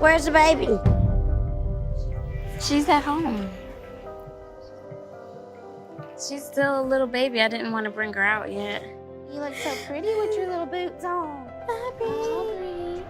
Where's the baby? She's at home. She's still a little baby. I didn't want to bring her out yet. You look so pretty with your little boots on. Aubrey.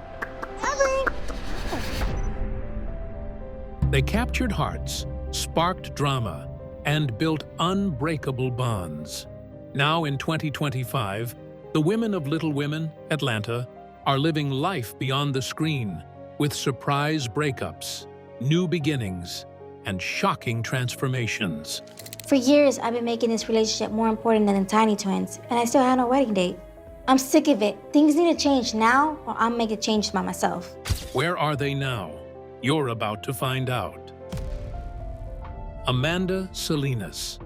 They captured hearts, sparked drama, and built unbreakable bonds. Now in 2025, the women of Little Women, Atlanta, are living life beyond the screen with surprise breakups, new beginnings, and shocking transformations. For years, I've been making this relationship more important than the Tiny Twins, and I still have no wedding date. I'm sick of it. Things need to change now, or I'll make a change by myself. Where are they now? You're about to find out. Amanda Selenus.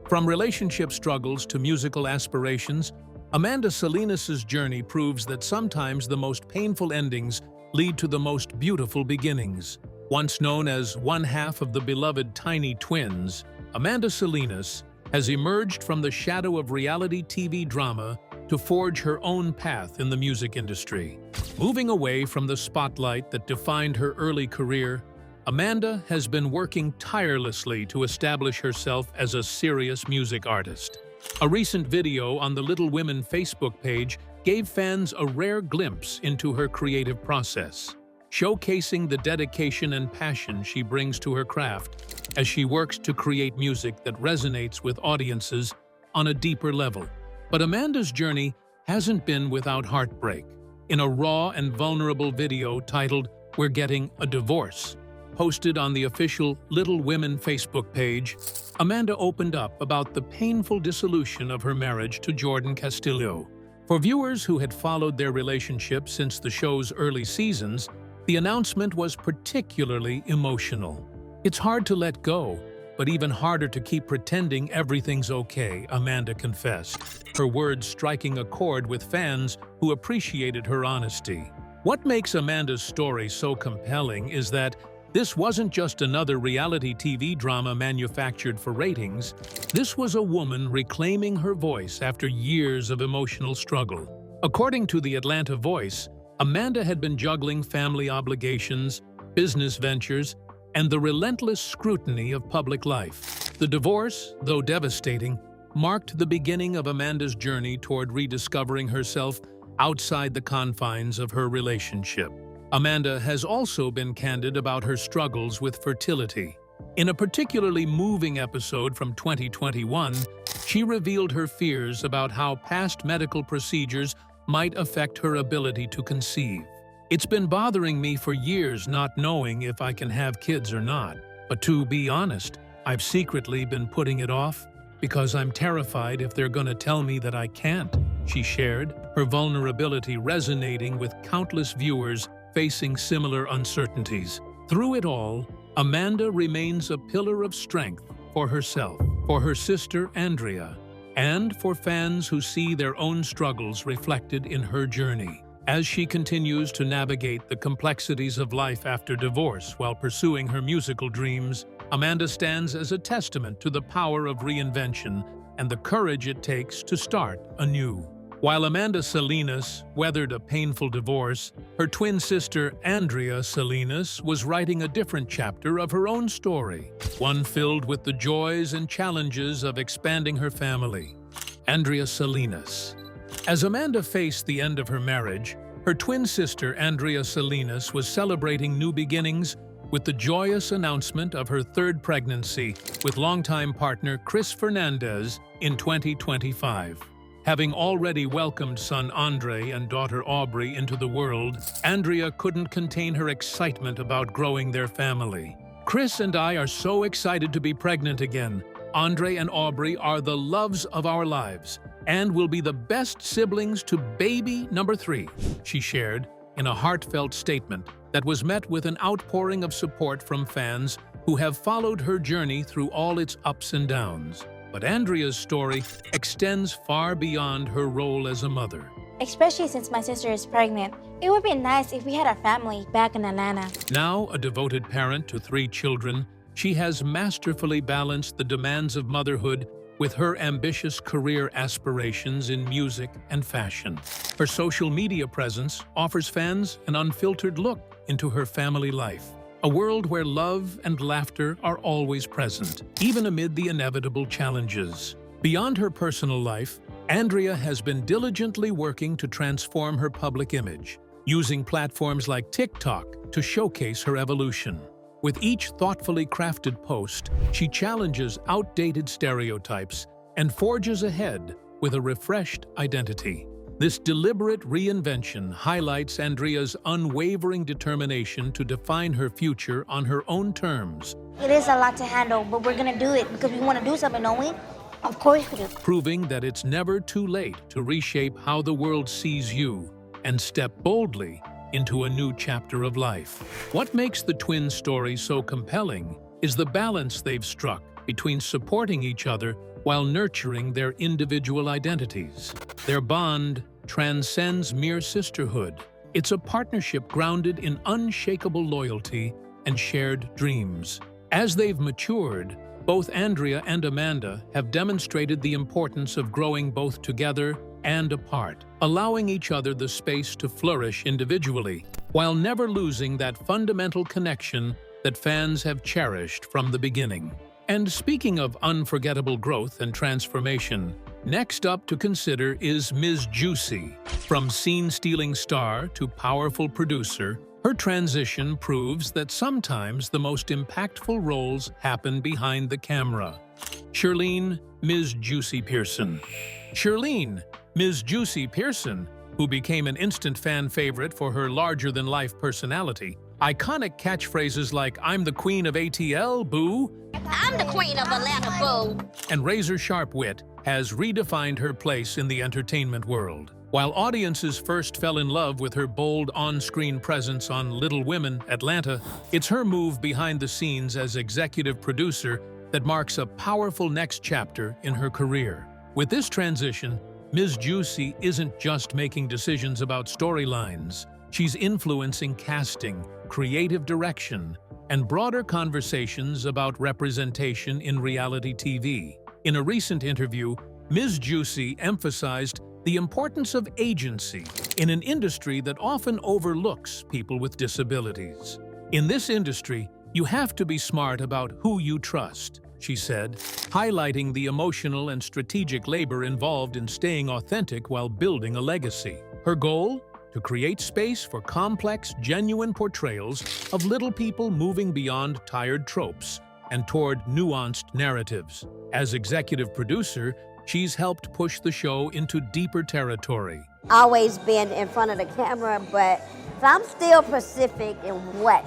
From relationship struggles to musical aspirations, Amanda Selenus' journey proves that sometimes the most painful endings lead to the most beautiful beginnings. Once known as one half of the beloved Tiny Twins, Amanda Selenus has emerged from the shadow of reality TV drama to forge her own path in the music industry. Moving away from the spotlight that defined her early career, Amanda has been working tirelessly to establish herself as a serious music artist. A recent video on the Little Women Facebook page gave fans a rare glimpse into her creative process, showcasing the dedication and passion she brings to her craft as she works to create music that resonates with audiences on a deeper level. But Amanda's journey hasn't been without heartbreak. In a raw and vulnerable video titled "We're Getting a Divorce," posted on the official Little Women Facebook page, Amanda opened up about the painful dissolution of her marriage to Jordan Castillo. For viewers who had followed their relationship since the show's early seasons, the announcement was particularly emotional. It's hard to let go, but even harder to keep pretending everything's okay, Amanda confessed, her words striking a chord with fans who appreciated her honesty. What makes Amanda's story so compelling is that this wasn't just another reality TV drama manufactured for ratings. This was a woman reclaiming her voice after years of emotional struggle. According to the Atlanta Voice, Amanda had been juggling family obligations, business ventures, and the relentless scrutiny of public life. The divorce, though devastating, marked the beginning of Amanda's journey toward rediscovering herself outside the confines of her relationship. Amanda has also been candid about her struggles with fertility. In a particularly moving episode from 2021, she revealed her fears about how past medical procedures might affect her ability to conceive. It's been bothering me for years not knowing if I can have kids or not. But to be honest, I've secretly been putting it off because I'm terrified if they're gonna tell me that I can't, she shared, her vulnerability resonating with countless viewers facing similar uncertainties. Through it all, Amanda remains a pillar of strength for herself, for her sister Andrea, and for fans who see their own struggles reflected in her journey. As she continues to navigate the complexities of life after divorce while pursuing her musical dreams, Amanda stands as a testament to the power of reinvention and the courage it takes to start anew. While Amanda Selenus weathered a painful divorce, her twin sister Andrea Selenus was writing a different chapter of her own story, one filled with the joys and challenges of expanding her family. Andrea Selenus. As Amanda faced the end of her marriage, her twin sister Andrea Selenus was celebrating new beginnings with the joyous announcement of her third pregnancy with longtime partner Chris Fernandez in 2025. Having already welcomed son Andre and daughter Aubrey into the world, Andrea couldn't contain her excitement about growing their family. "Chris and I are so excited to be pregnant again. Andre and Aubrey are the loves of our lives and will be the best siblings to baby number 3, she shared in a heartfelt statement that was met with an outpouring of support from fans who have followed her journey through all its ups and downs. But Andrea's story extends far beyond her role as a mother. Especially since my sister is pregnant, it would be nice if we had our family back in Atlanta. Now a devoted parent to 3 children, she has masterfully balanced the demands of motherhood with her ambitious career aspirations in music and fashion. Her social media presence offers fans an unfiltered look into her family life, a world where love and laughter are always present, even amid the inevitable challenges. Beyond her personal life, Andrea has been diligently working to transform her public image, using platforms like TikTok to showcase her evolution. With each thoughtfully crafted post, she challenges outdated stereotypes and forges ahead with a refreshed identity. This deliberate reinvention highlights Andrea's unwavering determination to define her future on her own terms. It is a lot to handle, but we're gonna do it because we wanna do something, don't we? Of course we do. Proving that it's never too late to reshape how the world sees you and step boldly into a new chapter of life. What makes the twins' story so compelling is the balance they've struck between supporting each other while nurturing their individual identities. Their bond transcends mere sisterhood. It's a partnership grounded in unshakable loyalty and shared dreams. As they've matured, both Andrea and Amanda have demonstrated the importance of growing both together and apart, allowing each other the space to flourish individually, while never losing that fundamental connection that fans have cherished from the beginning. And speaking of unforgettable growth and transformation, next up to consider is Ms. Juicy. From scene-stealing star to powerful producer, her transition proves that sometimes the most impactful roles happen behind the camera. Shirlene, Ms. Juicy Pearson. Shirlene, Ms. Juicy Pearson, who became an instant fan favorite for her larger-than-life personality, iconic catchphrases like "I'm the queen of ATL, boo," I'm the queen of Atlanta, boo. and razor-sharp wit, has redefined her place in the entertainment world. While audiences first fell in love with her bold on-screen presence on Little Women, Atlanta, it's her move behind the scenes as executive producer that marks a powerful next chapter in her career. With this transition, Ms. Juicy isn't just making decisions about storylines. She's influencing casting, creative direction, and broader conversations about representation in reality TV. In a recent interview, Ms. Juicy emphasized the importance of agency in an industry that often overlooks people with disabilities. In this industry, you have to be smart about who you trust, she said, highlighting the emotional and strategic labor involved in staying authentic while building a legacy. Her goal? To create space for complex, genuine portrayals of little people moving beyond tired tropes and toward nuanced narratives. As executive producer, she's helped push the show into deeper territory. Always been in front of the camera, but I'm still specific in what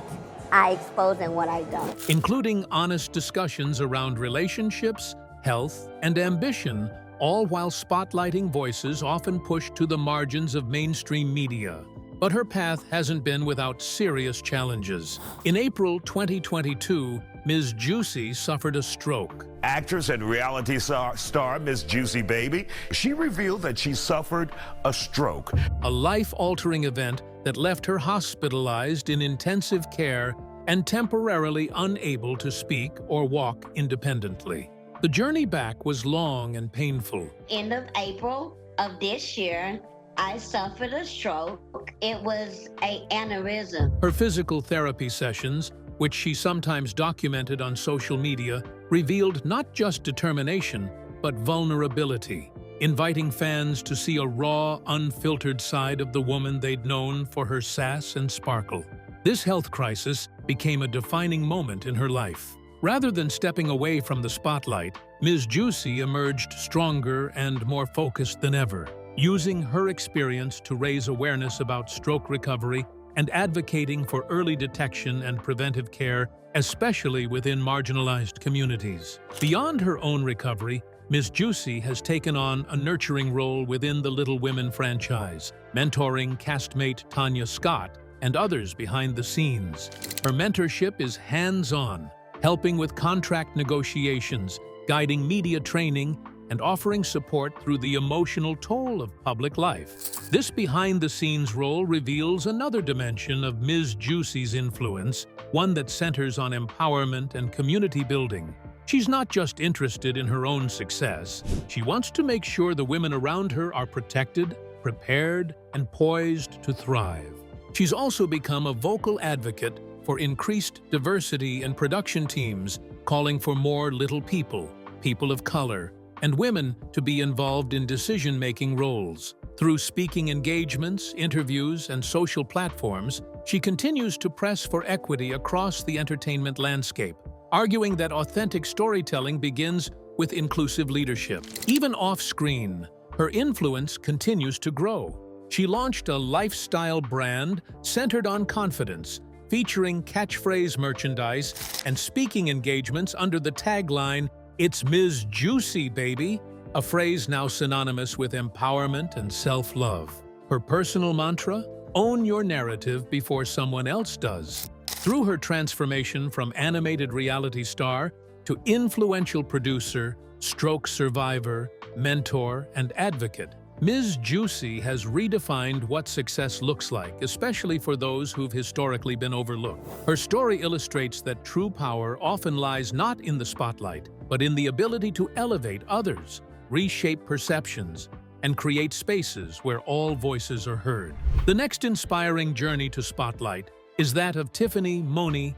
I expose and what I don't. Including honest discussions around relationships, health, and ambition, all while spotlighting voices often pushed to the margins of mainstream media. But her path hasn't been without serious challenges. In April 2022, Ms. Juicy suffered a stroke. Actress and reality star Miss Juicy Baby, she revealed that she suffered a stroke. A life-altering event that left her hospitalized in intensive care and temporarily unable to speak or walk independently. The journey back was long and painful. End of April of this year, I suffered a stroke. It was an aneurysm. Her physical therapy sessions, which she sometimes documented on social media, revealed not just determination, but vulnerability, inviting fans to see a raw, unfiltered side of the woman they'd known for her sass and sparkle. This health crisis became a defining moment in her life. Rather than stepping away from the spotlight, Ms. Juicy emerged stronger and more focused than ever, using her experience to raise awareness about stroke recovery and advocating for early detection and preventive care, especially within marginalized communities. Beyond her own recovery, Ms. Juicy has taken on a nurturing role within the Little Women franchise, mentoring castmate Tanya Scott and others behind the scenes. Her mentorship is hands-on, helping with contract negotiations, guiding media training, and offering support through the emotional toll of public life. This behind-the-scenes role reveals another dimension of Ms. Juicy's influence, one that centers on empowerment and community building. She's not just interested in her own success. She wants to make sure the women around her are protected, prepared, and poised to thrive. She's also become a vocal advocate for increased diversity in production teams, calling for more little people, people of color, and women to be involved in decision-making roles. Through speaking engagements, interviews, and social platforms, she continues to press for equity across the entertainment landscape, arguing that authentic storytelling begins with inclusive leadership. Even off-screen, her influence continues to grow. She launched a lifestyle brand centered on confidence, featuring catchphrase merchandise and speaking engagements under the tagline, "It's Ms. Juicy, baby," a phrase now synonymous with empowerment and self-love. Her personal mantra, "Own your narrative before someone else does." Through her transformation from animated reality star to influential producer, stroke survivor, mentor, and advocate, Ms. Juicy has redefined what success looks like, especially for those who've historically been overlooked. Her story illustrates that true power often lies not in the spotlight, but in the ability to elevate others, reshape perceptions, and create spaces where all voices are heard. The next inspiring journey to spotlight is that of Tiffany Mooney.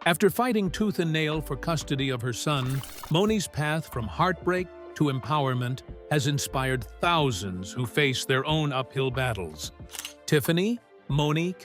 After fighting tooth and nail for custody of her son, Mooney's path from heartbreak to empowerment has inspired thousands who face their own uphill battles. Tiffany Mooney.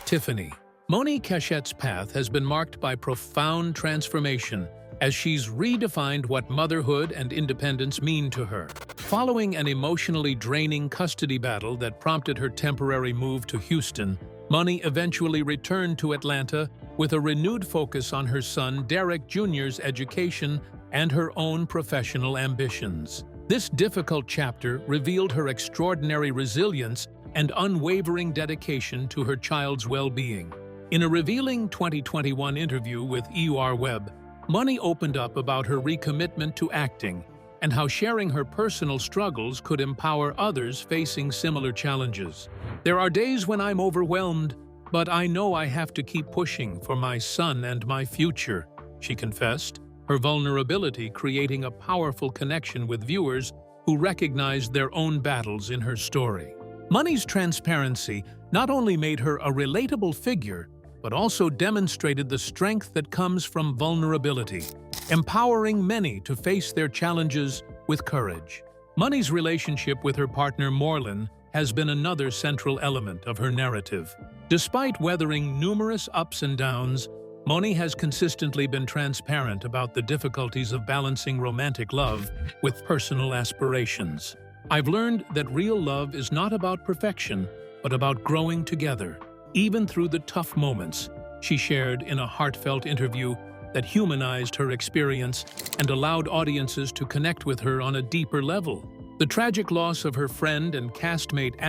Tiffany Mooney path has been marked by profound transformation as she's redefined what motherhood and independence mean to her. Following an emotionally draining custody battle that prompted her temporary move to Houston, Mooney eventually returned to Atlanta with a renewed focus on her son Derek Jr.'s education and her own professional ambitions. This difficult chapter revealed her extraordinary resilience and unwavering dedication to her child's well-being. In a revealing 2021 interview with Web, Mooney opened up about her recommitment to acting and how sharing her personal struggles could empower others facing similar challenges. "There are days when I'm overwhelmed, but I know I have to keep pushing for my son and my future," she confessed, her vulnerability creating a powerful connection with viewers who recognized their own battles in her story. Mooney's transparency not only made her a relatable figure, but also demonstrated the strength that comes from vulnerability, empowering many to face their challenges with courage. Mooney's relationship with her partner Morlan has been another central element of her narrative. Despite weathering numerous ups and downs, Mooney has consistently been transparent about the difficulties of balancing romantic love with personal aspirations. "I've learned that real love is not about perfection, but about growing together, even through the tough moments," she shared in a heartfelt interview that humanized her experience and allowed audiences to connect with her on a deeper level. The tragic loss of her friend and castmate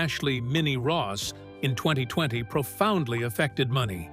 Minnie Ross in 2020 profoundly affected Mooney,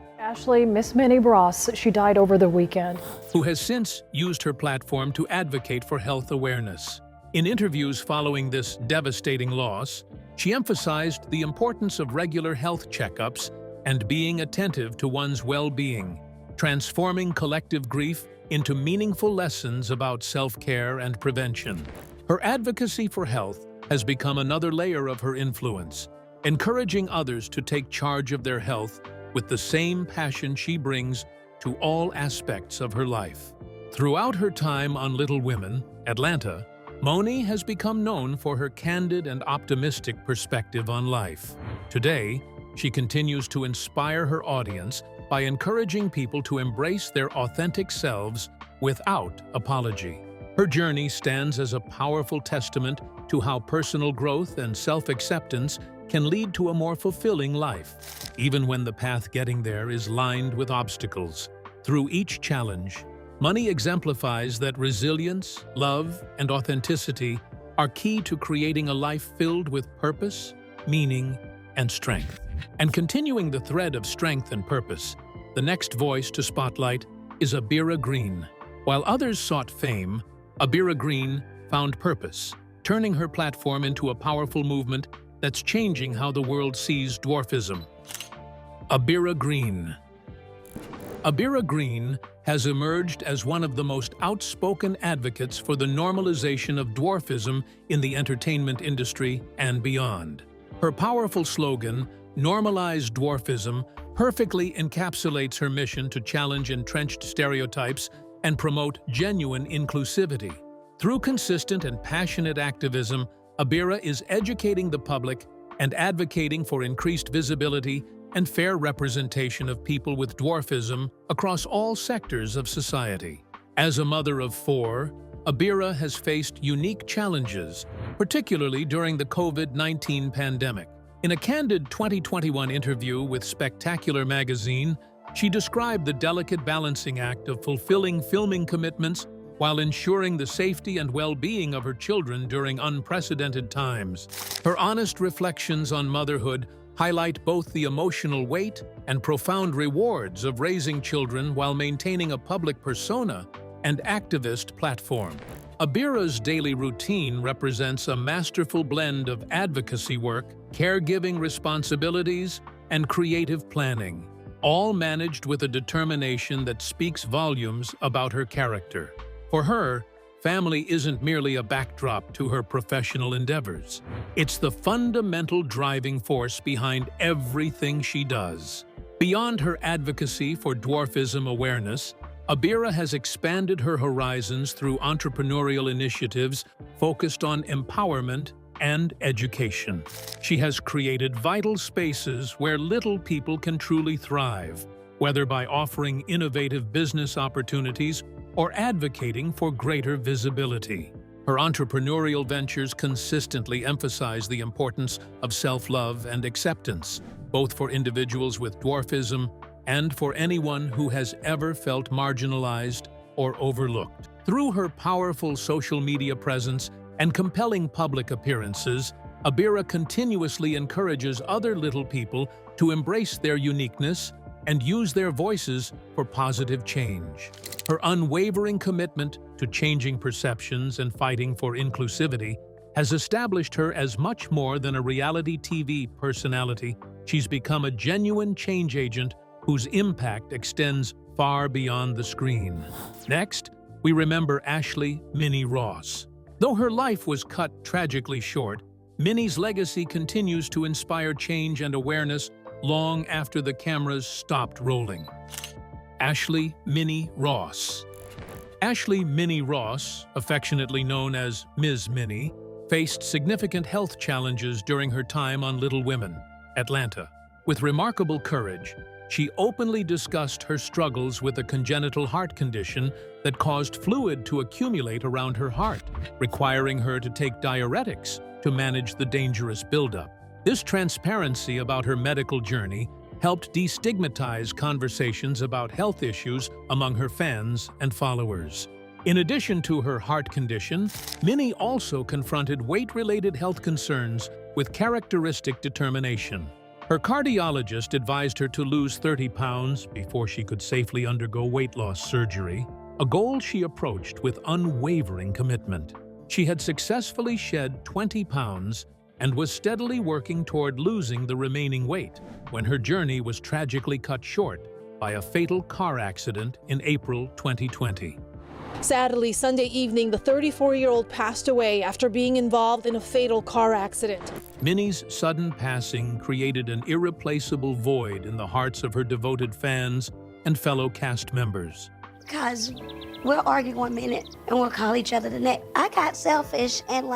Miss Minnie Ross, she died over the weekend, who has since used her platform to advocate for health awareness. In interviews following this devastating loss, she emphasized the importance of regular health checkups and being attentive to one's well-being, transforming collective grief into meaningful lessons about self-care and prevention. Her advocacy for health has become another layer of her influence, encouraging others to take charge of their health with the same passion she brings to all aspects of her life. Throughout her time on Little Women, Atlanta, Mooney has become known for her candid and optimistic perspective on life. Today, she continues to inspire her audience by encouraging people to embrace their authentic selves without apology. Her journey stands as a powerful testament to how personal growth and self-acceptance can lead to a more fulfilling life, even when the path getting there is lined with obstacles. Through each challenge, Mooney exemplifies that resilience, love, and authenticity are key to creating a life filled with purpose, meaning, and strength. And continuing the thread of strength and purpose, the next voice to spotlight is Aira Green. While others sought fame, Aira Green found purpose, turning her platform into a powerful movement that's changing how the world sees dwarfism. Aira Green. Aira Green has emerged as one of the most outspoken advocates for the normalization of dwarfism in the entertainment industry and beyond. Her powerful slogan, Normalize Dwarfism perfectly encapsulates her mission to challenge entrenched stereotypes and promote genuine inclusivity. Through consistent and passionate activism, Aira is educating the public and advocating for increased visibility and fair representation of people with dwarfism across all sectors of society. As a mother of 4, Aira has faced unique challenges, particularly during the COVID-19 pandemic. In a candid 2021 interview with Spectacular magazine, she described the delicate balancing act of fulfilling filming commitments while ensuring the safety and well-being of her children during unprecedented times. Her honest reflections on motherhood highlight both the emotional weight and profound rewards of raising children while maintaining a public persona and activist platform. Aira's daily routine represents a masterful blend of advocacy work, caregiving responsibilities, and creative planning, all managed with a determination that speaks volumes about her character. For her, family isn't merely a backdrop to her professional endeavors. It's the fundamental driving force behind everything she does. Beyond her advocacy for dwarfism awareness, Aira has expanded her horizons through entrepreneurial initiatives focused on empowerment and education. She has created vital spaces where little people can truly thrive, whether by offering innovative business opportunities or advocating for greater visibility. Her entrepreneurial ventures consistently emphasize the importance of self-love and acceptance, both for individuals with dwarfism and for anyone who has ever felt marginalized or overlooked. Through her powerful social media presence and compelling public appearances, Aira continuously encourages other little people to embrace their uniqueness and use their voices for positive change. Her unwavering commitment to changing perceptions and fighting for inclusivity has established her as much more than a reality TV personality. She's become a genuine change agent whose impact extends far beyond the screen. Next, we remember Minnie Ross. Though her life was cut tragically short, Minnie's legacy continues to inspire change and awareness long after the cameras stopped rolling. Minnie Ross. Minnie Ross, affectionately known as Ms. Minnie, faced significant health challenges during her time on Little Women, Atlanta. With remarkable courage, she openly discussed her struggles with a congenital heart condition that caused fluid to accumulate around her heart, requiring her to take diuretics to manage the dangerous buildup. This transparency about her medical journey helped destigmatize conversations about health issues among her fans and followers. In addition to her heart condition, Minnie also confronted weight-related health concerns with characteristic determination. Her cardiologist advised her to lose 30 pounds before she could safely undergo weight loss surgery, a goal she approached with unwavering commitment. She had successfully shed 20 pounds and was steadily working toward losing the remaining weight when her journey was tragically cut short by a fatal car accident in April 2020. Sadly, Sunday evening, the 34-year-old passed away after being involved in a fatal car accident. Minnie's sudden passing created an irreplaceable void in the hearts of her devoted fans and fellow cast members. Because we'll argue 1 minute and we'll call each other the next. I got selfish and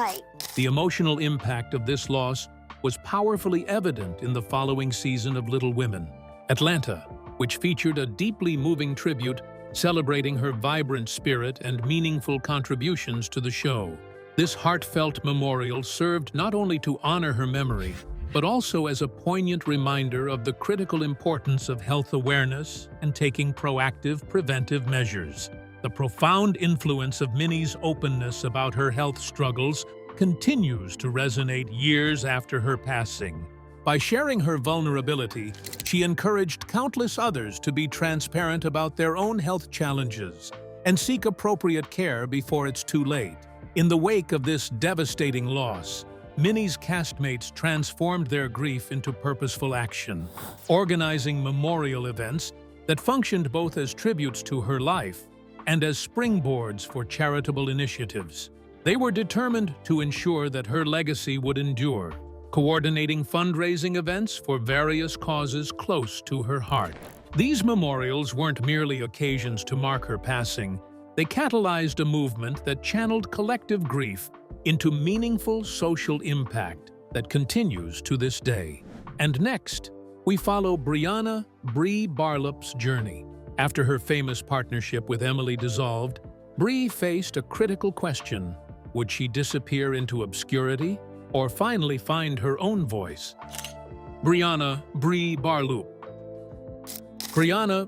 The emotional impact of this loss was powerfully evident in the following season of Little Women, Atlanta, which featured a deeply moving tribute celebrating her vibrant spirit and meaningful contributions to the show. This heartfelt memorial served not only to honor her memory, but also as a poignant reminder of the critical importance of health awareness and taking proactive preventive measures. The profound influence of Minnie's openness about her health struggles continues to resonate years after her passing. By sharing her vulnerability, she encouraged countless others to be transparent about their own health challenges and seek appropriate care before it's too late. In the wake of this devastating loss, Minnie's castmates transformed their grief into purposeful action, organizing memorial events that functioned both as tributes to her life and as springboards for charitable initiatives. They were determined to ensure that her legacy would endure, coordinating fundraising events for various causes close to her heart. These memorials weren't merely occasions to mark her passing. They catalyzed a movement that channeled collective grief into meaningful social impact that continues to this day. And next, we follow Brie Barloop's journey. After her famous partnership with Emily dissolved, Brie faced a critical question. Would she disappear into obscurity or finally find her own voice? Brie Barloop.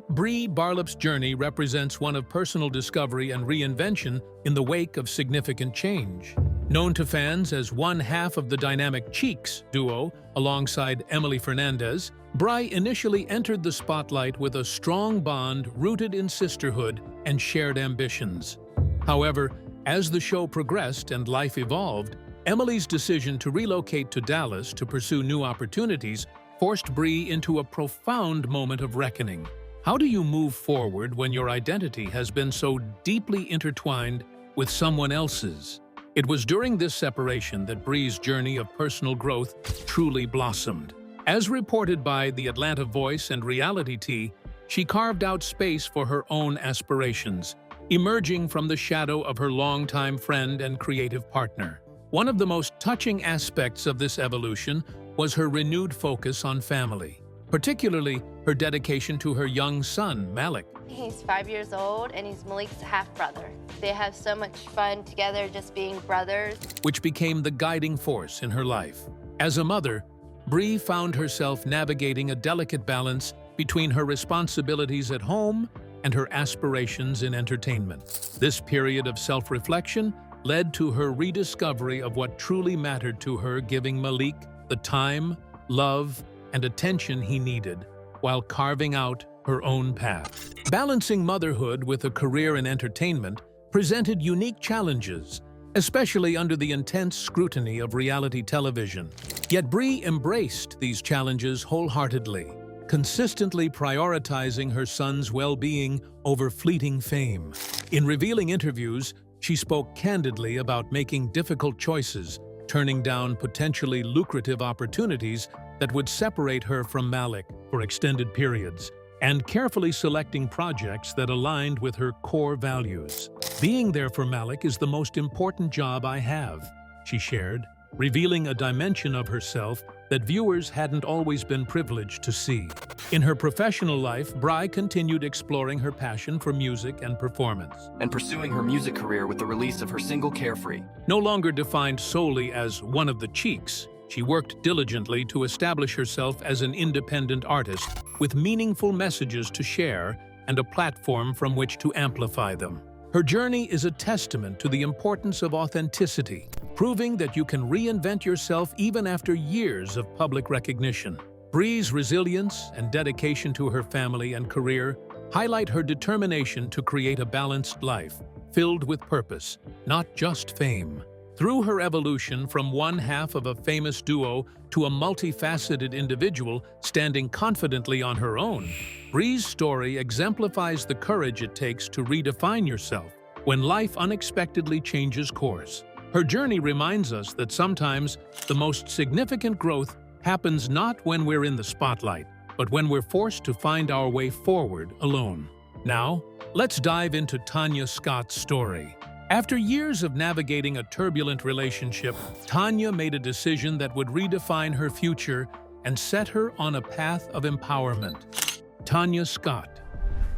Brie Barloop's journey represents one of personal discovery and reinvention in the wake of significant change. Known to fans as one half of the dynamic Cheeks duo alongside Emily Fernandez, Brie initially entered the spotlight with a strong bond rooted in sisterhood and shared ambitions. However, as the show progressed and life evolved, Emily's decision to relocate to Dallas to pursue new opportunities forced Brie into a profound moment of reckoning. How do you move forward when your identity has been so deeply intertwined with someone else's? It was during this separation that Brie's journey of personal growth truly blossomed. As reported by the Atlanta Voice and Reality Tea, she carved out space for her own aspirations, emerging from the shadow of her longtime friend and creative partner. One of the most touching aspects of this evolution was her renewed focus on family, particularly her dedication to her young son, Malik. He's 5 years old and he's Malik's half-brother. They have so much fun together just being brothers. Which became the guiding force in her life. As a mother, Brie found herself navigating a delicate balance between her responsibilities at home and her aspirations in entertainment. This period of self-reflection led to her rediscovery of what truly mattered to her, giving Malik the time, love, and attention he needed, while carving out her own path. Balancing motherhood with a career in entertainment presented unique challenges, especially under the intense scrutiny of reality television. Yet Brie embraced these challenges wholeheartedly, consistently prioritizing her son's well-being over fleeting fame. In revealing interviews, she spoke candidly about making difficult choices, turning down potentially lucrative opportunities that would separate her from Malik for extended periods, and carefully selecting projects that aligned with her core values. Being there for Malik is the most important job I have, she shared, revealing a dimension of herself that viewers hadn't always been privileged to see. In her professional life, Brie continued exploring her passion for music and performance, and pursuing her music career with the release of her single Carefree. No longer defined solely as one of the Cheeks, she worked diligently to establish herself as an independent artist with meaningful messages to share and a platform from which to amplify them. Her journey is a testament to the importance of authenticity, proving that you can reinvent yourself even after years of public recognition. Brie's resilience and dedication to her family and career highlight her determination to create a balanced life, filled with purpose, not just fame. Through her evolution from one half of a famous duo to a multifaceted individual standing confidently on her own, Brie's story exemplifies the courage it takes to redefine yourself when life unexpectedly changes course. Her journey reminds us that sometimes the most significant growth happens not when we're in the spotlight, but when we're forced to find our way forward alone. Now, let's dive into Tanya Scott's story. After years of navigating a turbulent relationship, Tanya made a decision that would redefine her future and set her on a path of empowerment. Tanya Scott.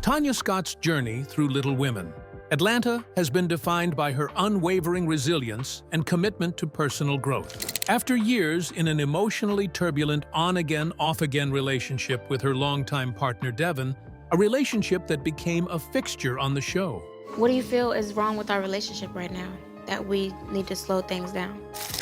Tanya Scott's journey through Little Women. Atlanta has been defined by her unwavering resilience and commitment to personal growth. After years in an emotionally turbulent on-again, off-again relationship with her longtime partner Devin, a relationship that became a fixture on the show. What do you feel is wrong with our relationship right now that we need to slow things down?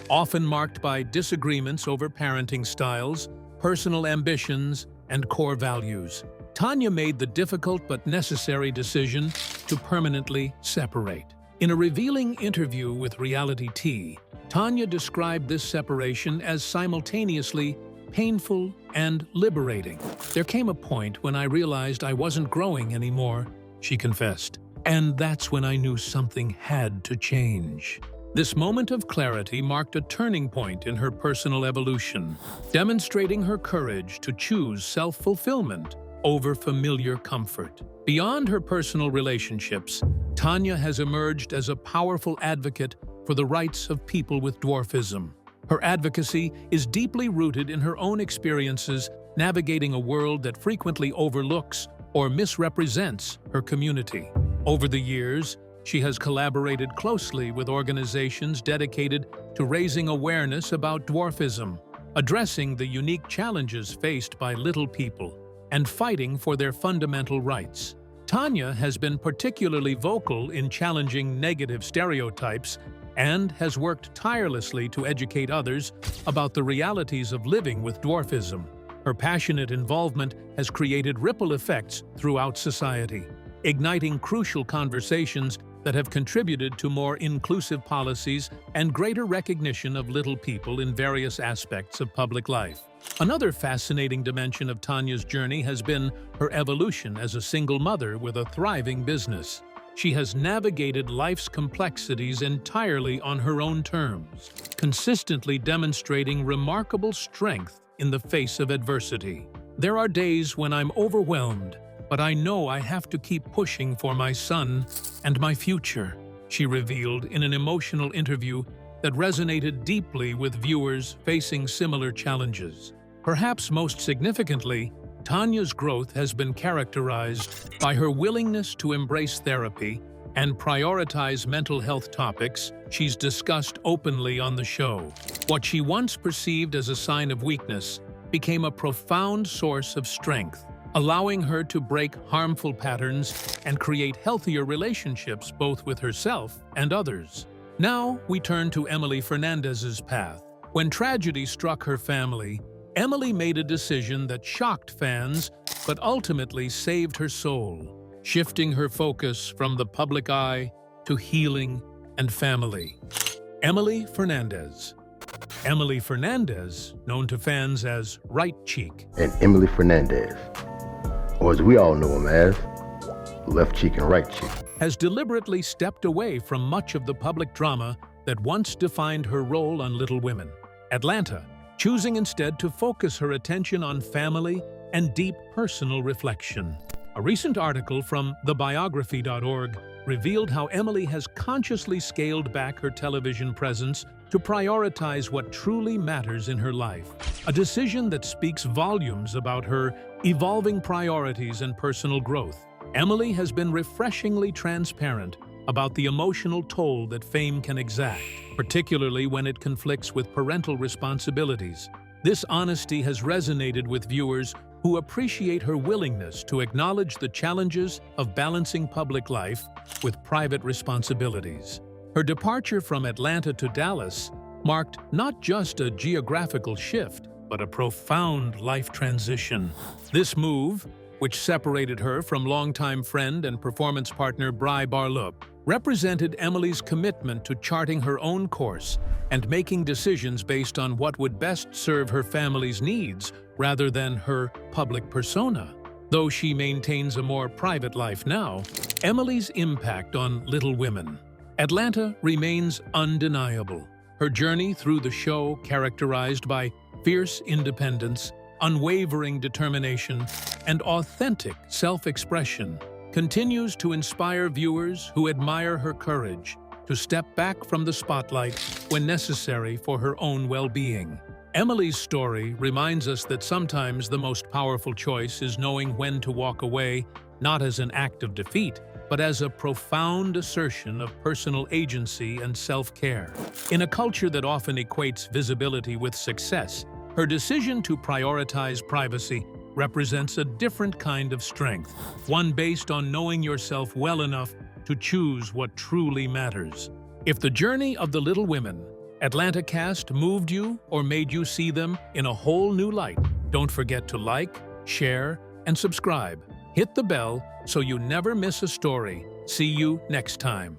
Often marked by disagreements over parenting styles, personal ambitions, and core values, Tanya made the difficult but necessary decision to permanently separate. In a revealing interview with Reality Tea, Tanya described this separation as simultaneously painful and liberating. There came a point when I realized I wasn't growing anymore, she confessed. And that's when I knew something had to change. This moment of clarity marked a turning point in her personal evolution, demonstrating her courage to choose self-fulfillment over familiar comfort. Beyond her personal relationships, Tanya has emerged as a powerful advocate for the rights of people with dwarfism. Her advocacy is deeply rooted in her own experiences navigating a world that frequently overlooks or misrepresents her community. Over the years, she has collaborated closely with organizations dedicated to raising awareness about dwarfism, addressing the unique challenges faced by little people, and fighting for their fundamental rights. Tanya has been particularly vocal in challenging negative stereotypes and has worked tirelessly to educate others about the realities of living with dwarfism. Her passionate involvement has created ripple effects throughout society, igniting crucial conversations that have contributed to more inclusive policies and greater recognition of little people in various aspects of public life. Another fascinating dimension of Tanya's journey has been her evolution as a single mother with a thriving business. She has navigated life's complexities entirely on her own terms, consistently demonstrating remarkable strength in the face of adversity. There are days when I'm overwhelmed, but I know I have to keep pushing for my son and my future, she revealed in an emotional interview that resonated deeply with viewers facing similar challenges. Perhaps most significantly, Tanya's growth has been characterized by her willingness to embrace therapy and prioritize mental health topics she's discussed openly on the show. What she once perceived as a sign of weakness became a profound source of strength, allowing her to break harmful patterns and create healthier relationships both with herself and others. Now we turn to Emily Fernandez's path. When tragedy struck her family, Emily made a decision that shocked fans but ultimately saved her soul, shifting her focus from the public eye to healing and family. Emily Fernandez. Emily Fernandez, known to fans as Right Cheek. And Emily Fernandez, or as we all know him as, Left Cheek and Right Cheek, has deliberately stepped away from much of the public drama that once defined her role on Little Women. Atlanta, choosing instead to focus her attention on family and deep personal reflection. A recent article from thebiography.org revealed how Emily has consciously scaled back her television presence to prioritize what truly matters in her life, a decision that speaks volumes about her evolving priorities and personal growth. Emily has been refreshingly transparent about the emotional toll that fame can exact, particularly when it conflicts with parental responsibilities. This honesty has resonated with viewers who appreciate her willingness to acknowledge the challenges of balancing public life with private responsibilities. Her departure from Atlanta to Dallas marked not just a geographical shift, but a profound life transition. This move, which separated her from longtime friend and performance partner Brie Barloop, represented Emily's commitment to charting her own course and making decisions based on what would best serve her family's needs rather than her public persona. Though she maintains a more private life now, Emily's impact on Little Women, Atlanta remains undeniable. Her journey through the show, characterized by fierce independence, unwavering determination, and authentic self-expression, continues to inspire viewers who admire her courage to step back from the spotlight when necessary for her own well-being. Emily's story reminds us that sometimes the most powerful choice is knowing when to walk away, not as an act of defeat, but as a profound assertion of personal agency and self-care. In a culture that often equates visibility with success, her decision to prioritize privacy represents a different kind of strength, one based on knowing yourself well enough to choose what truly matters. If the journey of the Little Women, Atlanta cast moved you or made you see them in a whole new light, don't forget to like, share, and subscribe. Hit the bell so you never miss a story. See you next time.